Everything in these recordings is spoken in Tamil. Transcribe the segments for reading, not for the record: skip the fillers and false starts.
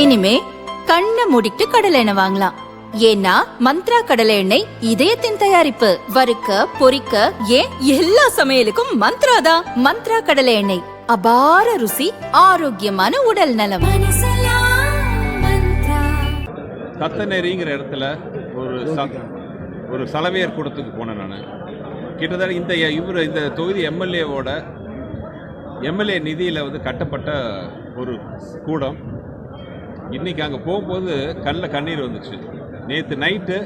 இனிமே கண்ணை மூடிட்டு கடலை எண்ணெய் வாங்கலாம். ஏன்னா மந்த்ரா கடலை எண்ணெய் இதயத்தின் தயாரிப்பு. வறுக்க பொரிக்க ஏன் எல்லா சமையலுக்கும் மந்த்ரா தான். மந்த்ரா கடலை எண்ணெய், அபார ருசி, ஆரோக்கியமான உடல் நலம். தத்தநேரிங்கிற இடத்துல ஒரு சலவையர் கூடத்துக்கு போனேன் நான். கிட்டத்தட்ட இந்த தொகுதி எம்எல்ஏ நிதியில் வந்து கட்டப்பட்ட ஒரு கூடம். இன்றைக்கி அங்கே போகும்போது கண்ணில் கண்ணீர் வந்துச்சு. நேற்று நைட்டு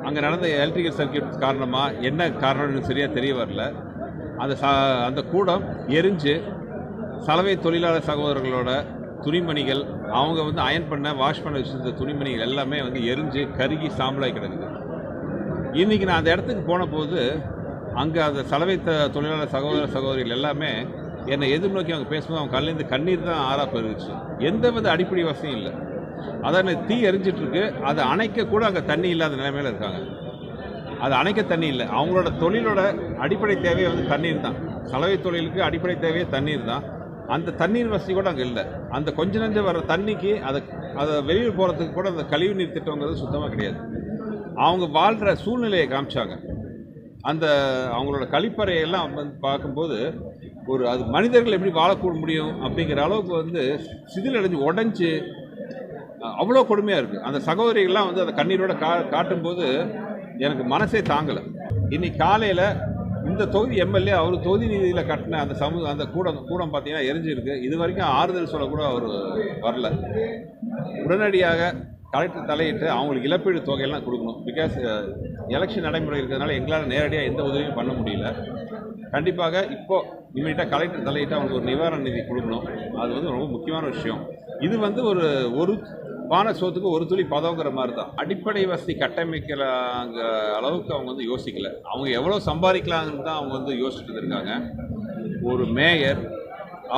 அங்கே நடந்த எலக்ட்ரிக்கல் சர்க்கியூட் காரணமாக என்ன காரணம்னு சரியாக தெரிய வரல. அந்த கூடம் எரிஞ்சு சலவை தொழிலாளர் சகோதரர்களோட துணிமணிகள், அவங்க வந்து அயன் பண்ண வாஷ் பண்ண வச்சுருந்த துணிமணிகள் எல்லாமே வந்து எரிஞ்சு கருகி சாம்பலாகி கிடக்குது. இன்றைக்கி நான் அந்த இடத்துக்கு போன போது அங்கே அந்த சலவை தொழிலாளர் சகோதரிகள் எல்லாமே என்னை எதிர்நோக்கி அவங்க பேசும்போது அவங்க கல்லேருந்து கண்ணீர் தான் ஆறா பெருகுச்சு. எந்த வித அடிப்படை வசதியும் இல்லை. அதான் தீ எரிஞ்சிட்ருக்கு, அதை அணைக்க கூட அங்கே தண்ணி இல்லாத நிலைமையில் இருக்காங்க. அது அணைக்க தண்ணி இல்லை. அவங்களோட தொழிலோட அடிப்படை தேவையை வந்து தண்ணீர் தான். சலவை தொழிலுக்கு அடிப்படை தேவையே தண்ணீர் தான். அந்த தண்ணீர் வசதி கூட அங்கே இல்லை. அந்த கொஞ்ச நஞ்சம் வர தண்ணிக்கு அதை வெளியில் போகிறதுக்கு கூட அந்த கழிவு நீர் திட்டங்கிறது சுத்தமாக கிடையாது. அவங்க வாழ்கிற சூழ்நிலையை காமிச்சாங்க. அவங்களோட கழிப்பறையெல்லாம் வந்து பார்க்கும்போது அது மனிதர்கள் எப்படி வாழக்கூட முடியும் அப்படிங்கிற அளவுக்கு வந்து சிதிலடைஞ்சு உடஞ்சி அவ்வளோ கொடுமையாக இருக்குது. அந்த சகோதரிகள்லாம் வந்து அந்த கண்ணீரோட காட்டும்போது எனக்கு மனசே தாங்கலை. இன்னைக்கு காலையில் இந்த தொகுதி எம்எல்ஏ அவர் தொகுதி நிதியில் கட்டின அந்த கூடம் பார்த்தீங்கன்னா எரிஞ்சிருக்கு. இது வரைக்கும் ஆறுதல் சொல்லக்கூட அவர் வரல. உடனடியாக கலெக்டர் தலையிட்டு அவங்களுக்கு இழப்பீடு தொகையெல்லாம் கொடுக்கணும். பிகாஸ் எலெக்ஷன் நடைமுறை இருக்கிறதுனால எங்களால் நேரடியாக எந்த உதவியும் பண்ண முடியல. கண்டிப்பாக இப்போது இமீடியட்டாக கலெக்டர் தலையிட்டு அவங்களுக்கு ஒரு நிவாரண நிதி கொடுக்கணும். அது வந்து ரொம்ப முக்கியமான விஷயம். இது வந்து ஒரு பானை சோத்துக்கு ஒரு துளி பதவுங்கிற மாதிரி தான். அடிப்படை வசதி கட்டமைக்கலாங்க அளவுக்கு அவங்க வந்து யோசிக்கலை. அவங்க எவ்வளோ சம்பாதிக்கலாங்கன்னு தான் அவங்க வந்து யோசிச்சுட்டு இருக்காங்க. ஒரு மேயர்,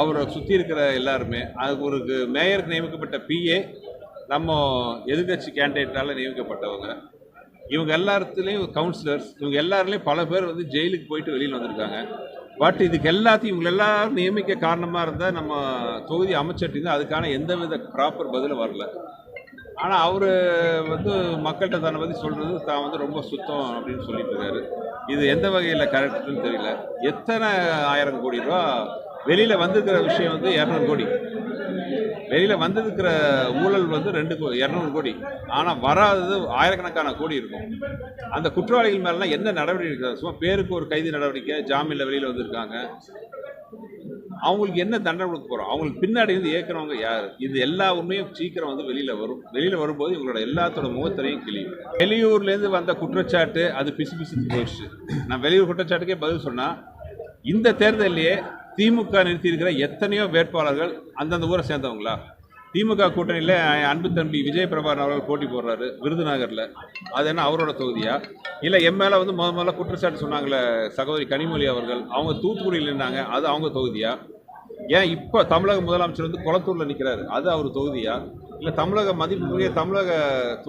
அவரை சுற்றி இருக்கிற எல்லாருமே, அதுக்கு ஒரு மேயருக்கு நியமிக்கப்பட்ட பிஏ நம்ம எதிர்கட்சி கேண்டிடேட்டால் நியமிக்கப்பட்டவங்க, இவங்க எல்லாத்துலேயும் கவுன்சிலர்ஸ், இவங்க எல்லாருலேயும் பல பேர் வந்து ஜெயிலுக்கு போயிட்டு வெளியில் வந்திருக்காங்க. பட் இதுக்கு எல்லாத்தையும் இவங்க எல்லாரும் நியமிக்க காரணமாக இருந்தால் நம்ம தொகுதி அமைச்சர்கிட்ட அதுக்கான எந்தவித ப்ராப்பர் பதிலும் வரல. ஆனால் அவர் வந்து மக்கள்கிட்ட தன்னை பற்றி சொல்கிறது தான் வந்து ரொம்ப சுத்தம் அப்படின்னு சொல்லிட்டு இருக்காரு. இது எந்த வகையில் கரெக்டுன்னு தெரியல. எத்தனை 1000 கோடி ரூபா வெளியில் வந்திருக்கிற விஷயம் வந்து 200 கோடி. வெளியில் வந்திருக்கிற ஊழல் வந்து 200 கோடி. ஆனால் வராதது ஆயிரக்கணக்கான கோடி இருக்கும். அந்த குற்றவாளிகள் மேலாம் என்ன நடவடிக்கை இருக்காது? சும்மா பேருக்கு ஒரு கைது நடவடிக்கை, ஜாமீனில் வெளியில் வந்திருக்காங்க. அவங்களுக்கு என்ன தண்டனை கொடுக்க போகிறோம்? அவங்களுக்கு பின்னாடி வந்து ஏற்கிறவங்க யார்? இது எல்லா உண்மையும் சீக்கிரம் வந்து வெளியில் வரும். வெளியில் வரும்போது இவங்களோட எல்லாத்தோட முகத்திரையும் கிளியும். வெளியூர்லேருந்து வந்த குற்றச்சாட்டு அது பிசு போயிடுச்சு. நான் வெளியூர் குற்றச்சாட்டுக்கே பதில் சொன்னால், இந்த தேர்தலையே திமுக நிறுத்தியிருக்கிற எத்தனையோ வேட்பாளர்கள் அந்தந்த ஊரை சேர்ந்தவங்களா? திமுக கூட்டணியில் அன்பு தம்பி விஜய் பிரபாகரன் அவர்கள் போட்டி போடுறாரு விருதுநகரில். அது என்ன அவரோட தொகுதியா? இல்லை மேலே வந்து முதல்ல குற்றச்சாட்டு சொன்னாங்களே சகோதரி கனிமொழி அவர்கள், அவங்க தூத்துக்குடியில் இருந்தாங்க, அது அவங்க தொகுதியா? ஏன் இப்போ தமிழக முதலமைச்சர் வந்து குளத்தூரில் நிற்கிறாரு, அது அவர் தொகுதியா? இல்லை மதிப்புக்குரிய தமிழக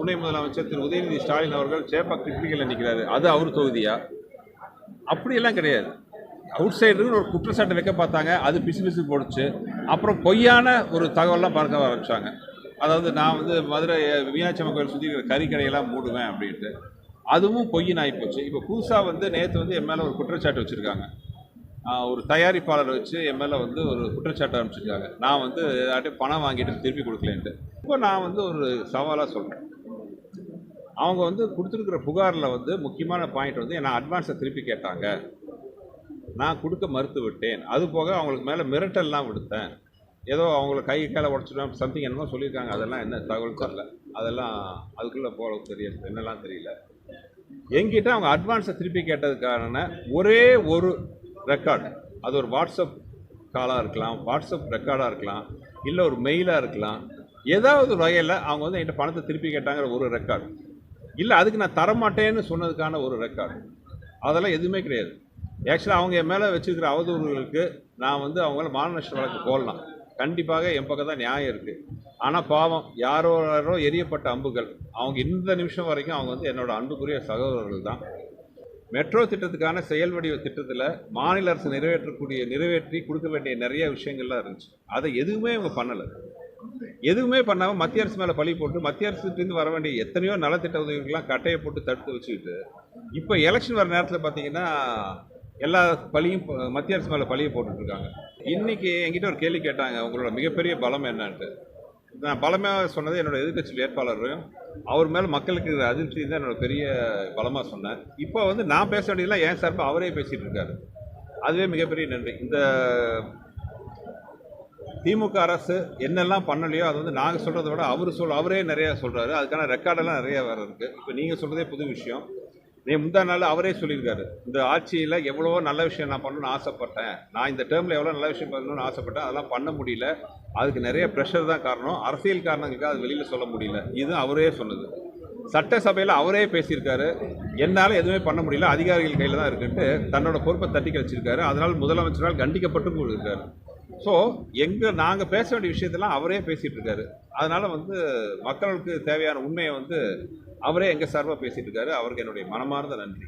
துணை முதலமைச்சர் திரு உதயநிதி ஸ்டாலின் அவர்கள் சேப்பாக் கிருஷ்ணகிரியில் நிற்கிறாரு, அது அவர் தொகுதியா? அப்படியெல்லாம் கிடையாது. அவுட் சைடருன்னு ஒரு குற்றச்சாட்டு வைக்க பார்த்தாங்க, அது பிசு போடுச்சு. அப்புறம் பொய்யான ஒரு தகவலாம் பார்க்க ஆரம்பித்தாங்க. அதாவது நான் வந்து மதுரை மீனாட்சி அம்மன் கோயில் சுற்றி இருக்கிற கறிக்கடையெல்லாம் மூடுவேன் அப்படின்ட்டு. அதுவும் பொய்யின் ஆகிப்போச்சு. இப்போ புதுசாக வந்து நேற்று வந்து என் மேலே ஒரு குற்றச்சாட்டு வச்சுருக்காங்க. ஒரு தயாரிப்பாளரை வச்சு என் மேலே வந்து ஒரு குற்றச்சாட்டு ஆரம்பிச்சிருக்காங்க. நான் வந்து ஏதாட்டும் பணம் வாங்கிட்டு திருப்பி கொடுக்கலேன்ட்டு. இப்போ நான் வந்து ஒரு சவாலாக சொல்கிறேன். அவங்க வந்து கொடுத்துருக்கிற புகாரில் வந்து முக்கியமான பாயிண்ட் வந்து நான் அட்வான்ஸை திருப்பி கேட்டாங்க, நான் கொடுக்க மறுத்து விட்டேன். அது போக அவங்களுக்கு மேலே மிரட்டல்லாம் விடுத்தேன். ஏதோ அவங்கள கை காலை உடச்சிட்டோம் சம்திங் என்னமோ சொல்லியிருக்காங்க. அதெல்லாம் என்ன தகவல் தெரியல. அதெல்லாம் அதுக்குள்ளே போக தெரியல, என்னெல்லாம் தெரியல. என்கிட்ட அவங்க அட்வான்ஸை திருப்பி கேட்டதுக்கான ஒரே ஒரு ரெக்கார்டு, அது ஒரு வாட்ஸ்அப் காலாக இருக்கலாம், வாட்ஸ்அப் ரெக்கார்டாக இருக்கலாம், இல்லை ஒரு மெயிலாக இருக்கலாம். ஏதாவது ஒரு வகையில் அவங்க வந்து என்கிட்ட பணத்தை திருப்பி கேட்டாங்கிற ஒரு ரெக்கார்டு, இல்லை அதுக்கு நான் தரமாட்டேன்னு சொன்னதுக்கான ஒரு ரெக்கார்டு, அதெல்லாம் எதுவுமே கிடையாது. ஆக்சுவலாக அவங்க என் மேலே வச்சுருக்கிற அவதூறுகளுக்கு நான் வந்து அவங்கள மான நஷ்ட வழக்கு போடலாம். கண்டிப்பாக என் பக்கம் தான் நியாயம் இருக்குது. ஆனால் பாவம் யாரோ எரியப்பட்ட அம்புகள். அவங்க இந்த நிமிஷம் வரைக்கும் அவங்க வந்து என்னோட அன்புக்குரிய சகோதரர்கள் தான். மெட்ரோ திட்டத்துக்கான செயல் வடிவ திட்டத்தில் மாநில அரசு நிறைவேற்றி கொடுக்க வேண்டிய நிறைய விஷயங்கள்லாம் இருந்துச்சு. அதை எதுவுமே இவங்க பண்ணலை. எதுவுமே பண்ணாமல் மத்திய அரசு மேலே பழி போட்டு மத்திய அரசுலேருந்து வர வேண்டிய எத்தனையோ நலத்திட்ட உதவிகள்லாம் கட்டையை போட்டு தடுத்து வச்சுக்கிட்டு இப்போ எலெக்ஷன் வர நேரத்தில் பார்த்தீங்கன்னா எல்லா பழியும் மத்திய அரசு மேலே பழியை போட்டுட்ருக்காங்க. இன்றைக்கி என்கிட்ட ஒரு கேள்வி கேட்டாங்க, உங்களோட மிகப்பெரிய பலம் என்னன்ட்டு. நான் பலமாக சொன்னது என்னோட எதிர்க்கட்சி வேட்பாளரும் அவர் மேலே மக்களுக்கு இருக்கிற அதிருப்தி தான் என்னோட பெரிய பலமாக சொன்னேன். இப்போ வந்து நான் பேச வேண்டியதெல்லாம் என் சார்பாக அவரே பேசிகிட்டு இருக்காரு. அதுவே மிகப்பெரிய நன்றி. இந்த திமுக அரசு என்னெல்லாம் பண்ணலையோ அது வந்து நாங்கள் சொல்கிறத விட அவரே நிறையா சொல்கிறாரு. அதுக்கான ரெக்கார்டெல்லாம் நிறைய வேறு இருக்குது. இப்போ நீங்கள் சொல்கிறதே புது விஷயம். முந்தா நாள் அவரே சொல்லியிருக்காரு, இந்த ஆட்சியில் எவ்வளவோ நல்ல விஷயம் நான் பண்ணணும்னு ஆசைப்பட்டேன், நான் இந்த டேர்மில் எவ்வளோ நல்ல விஷயம் பண்ணணும்னு ஆசைப்பட்டேன், அதெல்லாம் பண்ண முடியல, அதுக்கு நிறைய ப்ரெஷர் தான் காரணம், அரசியல் காரணங்களுக்கு அது வெளியில் சொல்ல முடியல. இது அவரே சொன்னது. சட்டசபையில் அவரே பேசியிருக்காரு, என்னால் எதுவுமே பண்ண முடியல, அதிகாரிகள் கையில் தான் இருக்குன்ட்டு தன்னோட பொறுப்பை தட்டி கழிச்சிருக்காரு. அதனால் முதலமைச்சரால் கண்டிக்கப்பட்டும் இருக்காரு. ஸோ நாங்கள் பேச வேண்டிய விஷயத்தெல்லாம் அவரே பேசிகிட்டு இருக்காரு. அதனால் வந்து மக்களுக்கு தேவையான உண்மையை வந்து அவரே எங்கள் சார்பாக பேசிகிட்டு இருக்காரு. அவருக்கு என்னுடைய மனமார்ந்த நன்றி.